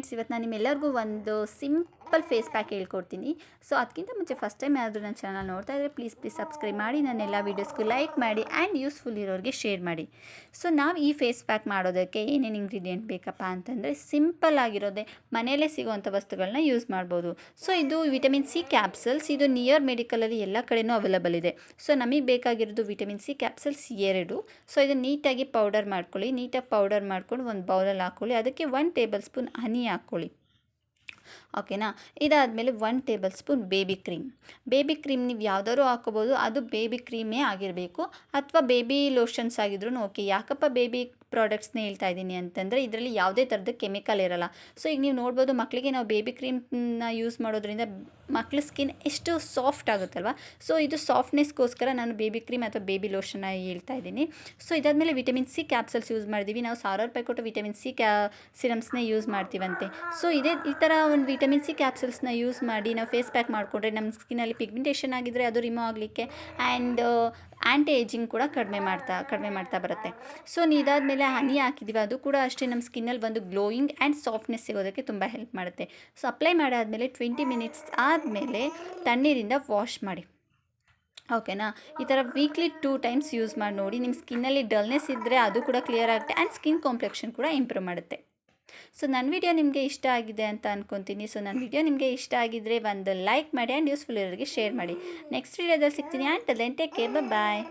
Friends, ಇವತ್ತು ನಾನು ನಿಮ್ಮೆಲ್ಲರಿಗೂ ಒಂದು ಸಿಂಪಲ್ ಫೇಸ್ ಪ್ಯಾಕ್ ಹೇಳ್ಕೊಡ್ತೀನಿ. ಸೊ ಅದಕ್ಕಿಂತ ಮುಂಚೆ ಫಸ್ಟ್ ಟೈಮ್ ಯಾರಾದರೂ ನನ್ನ ಚಾನಲ್ ನೋಡ್ತಾ ಇದ್ದರೆ ಪ್ಲೀಸ್ ಸಬ್ಸ್ಕ್ರೈಬ್ ಮಾಡಿ, ನನ್ನ ಎಲ್ಲ ವೀಡಿಯೋಸ್ಗೂ ಲೈಕ್ ಮಾಡಿ ಆ್ಯಂಡ್ ಯೂಸ್ಫುಲ್ ಇರೋರಿಗೆ ಶೇರ್ ಮಾಡಿ. ಸೊ ನಾವು ಈ ಫೇಸ್ ಪ್ಯಾಕ್ ಮಾಡೋದಕ್ಕೆ ಏನೇನು ಇಂಗ್ರೀಡಿಯೆಂಟ್ ಬೇಕಪ್ಪ ಅಂತಂದರೆ, ಸಿಂಪಲ್ ಆಗಿರೋದೆ ಮನೆಯಲ್ಲೇ ಸಿಗೋವಂಥ ವಸ್ತುಗಳನ್ನ ಯೂಸ್ ಮಾಡ್ಬೋದು. ಸೊ ಇದು ವಿಟಮಿನ್ ಸಿ ಕ್ಯಾಪ್ಸಲ್ಸ್. ಇದು ನಿಯರ್ ಮೆಡಿಕಲಲ್ಲಿ ಎಲ್ಲ ಕಡೆನೂ ಅವೈಲಬಲ್ ಇದೆ. ಸೊ ನಮಗೆ ಬೇಕಾಗಿರೋದು ವಿಟಮಿನ್ ಸಿ ಕ್ಯಾಪ್ಸಲ್ಸ್ 2. ಸೊ ಇದನ್ನು ನೀಟಾಗಿ ಪೌಡರ್ ಮಾಡ್ಕೊಳ್ಳಿ. ನೀಟಾಗಿ ಪೌಡರ್ ಮಾಡ್ಕೊಂಡು ಒಂದು ಬೌಲಲ್ಲಿ ಹಾಕ್ಕೊಳ್ಳಿ. ಅದಕ್ಕೆ 1 ಟೇಬಲ್ ಸ್ಪೂನ್ ಹನಿ ಹಾಕ್ಕೊಳ್ಳಿ. ಓಕೆನಾ. ಇದಾದಮೇಲೆ 1 ಟೇಬಲ್ ಸ್ಪೂನ್ ಬೇಬಿ ಕ್ರೀಮ್ ನೀವು ಯಾವ್ದಾದ್ರು ಹಾಕೋಬೋದು. ಅದು ಬೇಬಿ ಕ್ರೀಮೇ ಆಗಿರಬೇಕು, ಅಥವಾ ಬೇಬಿ ಲೋಷನ್ಸ್ ಆಗಿದ್ರೂ ಓಕೆ. ಯಾಕಪ್ಪ ಬೇಬಿ ಪ್ರಾಡಕ್ಟ್ಸ್ನ ಹೇಳ್ತಾ ಇದ್ದೀನಿ ಅಂತಂದರೆ, ಇದರಲ್ಲಿ ಯಾವುದೇ ಥರದ ಕೆಮಿಕಲ್ ಇರಲ್ಲ. ಸೊ ಈಗ ನೀವು ನೋಡ್ಬೋದು, ಮಕ್ಕಳಿಗೆ ನಾವು ಬೇಬಿ ಕ್ರೀಮ್ನ ಯೂಸ್ ಮಾಡೋದ್ರಿಂದ ಮಕ್ಳ ಸ್ಕಿನ್ ಎಷ್ಟು ಸಾಫ್ಟ್ ಆಗುತ್ತಲ್ವ. ಸೊ ಇದು ಸಾಫ್ಟ್ನೆಸ್ಗೋಸ್ಕರ ನಾನು ಬೇಬಿ ಕ್ರೀಮ್ ಅಥವಾ ಬೇಬಿ ಲೋಷನ್ನ ಹೇಳ್ತಾ ಇದ್ದೀನಿ. ಸೊ ಇದಾದಮೇಲೆ ವಿಟಮಿನ್ ಸಿ ಕ್ಯಾಪ್ಸಲ್ಸ್ ಯೂಸ್ ಮಾಡಿದ್ದೀವಿ. ನಾವು 1000 ರೂಪಾಯಿ ಕೊಟ್ಟು ವಿಟಮಿನ್ ಸಿ ಸಿರಮ್ಸ್ನೇ ಯೂಸ್ ಮಾಡ್ತೀವಂತೆ. ಸೊ ಈ ಥರ ಒಂದು ವಿಟಮಿನ್ ಸಿ ಕ್ಯಾಪ್ಸಲ್ಸ್ನ ಯೂಸ್ ಮಾಡಿ ನಾವು ಫೇಸ್ ಪ್ಯಾಕ್ ಮಾಡಿಕೊಂಡ್ರೆ ನಮ್ಮ ಸ್ಕಿನ್ನಲ್ಲಿ ಪಿಗ್ಮೆಂಟೇಷನ್ ಆಗಿದ್ದರೆ ಅದು ರಿಮೂವ್ ಆಗಲಿಕ್ಕೆ ಆ್ಯಂಡ್ ಆ್ಯಂಟಿ ಏಜಿಂಗ್ ಕೂಡ ಕಡಿಮೆ ಮಾಡ್ತಾ ಬರುತ್ತೆ. ಸೊ ಇದಾದಮೇಲೆ ಹನಿ ಹಾಕಿದ್ದೀವಿ, ಅದು ಕೂಡ ಅಷ್ಟೇ ನಮ್ಮ ಸ್ಕಿನ್ನಲ್ಲಿ ಬಂದು ಗ್ಲೋಯಿಂಗ್ ಆ್ಯಂಡ್ ಸಾಫ್ಟ್ನೆಸ್ ಸಿಗೋದಕ್ಕೆ ತುಂಬ ಹೆಲ್ಪ್ ಮಾಡುತ್ತೆ. ಸೊ ಅಪ್ಲೈ ಮಾಡಾದಮೇಲೆ 20 ಮಿನಿಟ್ಸ್ ಆದಮೇಲೆ ತಣ್ಣೀರಿಂದ ವಾಶ್ ಮಾಡಿ. ಓಕೆನಾ. ಈ ಥರ ವೀಕ್ಲಿ 2 ಟೈಮ್ಸ್ ಯೂಸ್ ಮಾಡಿ ನೋಡಿ. ನಿಮ್ಮ ಸ್ಕಿನ್ನಲ್ಲಿ ಡಲ್ನೆಸ್ ಇದ್ದರೆ ಅದು ಕೂಡ ಕ್ಲಿಯರ್ ಆಗುತ್ತೆ ಆ್ಯಂಡ್ ಸ್ಕಿನ್ ಕಾಂಪ್ಲೆಕ್ಷನ್ ಕೂಡ ಇಂಪ್ರೂವ್ ಮಾಡುತ್ತೆ. ಸೊ ನನ್ನ ವಿಡಿಯೋ ನಿಮಗೆ ಇಷ್ಟ ಆಗಿದೆ ಅಂತ ಅಂದ್ಕೊತೀನಿ. ಸೊ ನನ್ನ ವಿಡಿಯೋ ನಿಮಗೆ ಇಷ್ಟ ಆಗಿದ್ದರೆ ಒಂದು ಲೈಕ್ ಮಾಡಿ ಆ್ಯಂಡ್ ಯೂಸ್ಫುಲ್ ಇರೋರಿಗೆ ಶೇರ್ ಮಾಡಿ. ನೆಕ್ಸ್ಟ್ ವಿಡಿಯೋದಲ್ಲಿ ಸಿಗ್ತೀನಿ. And then take care, bye.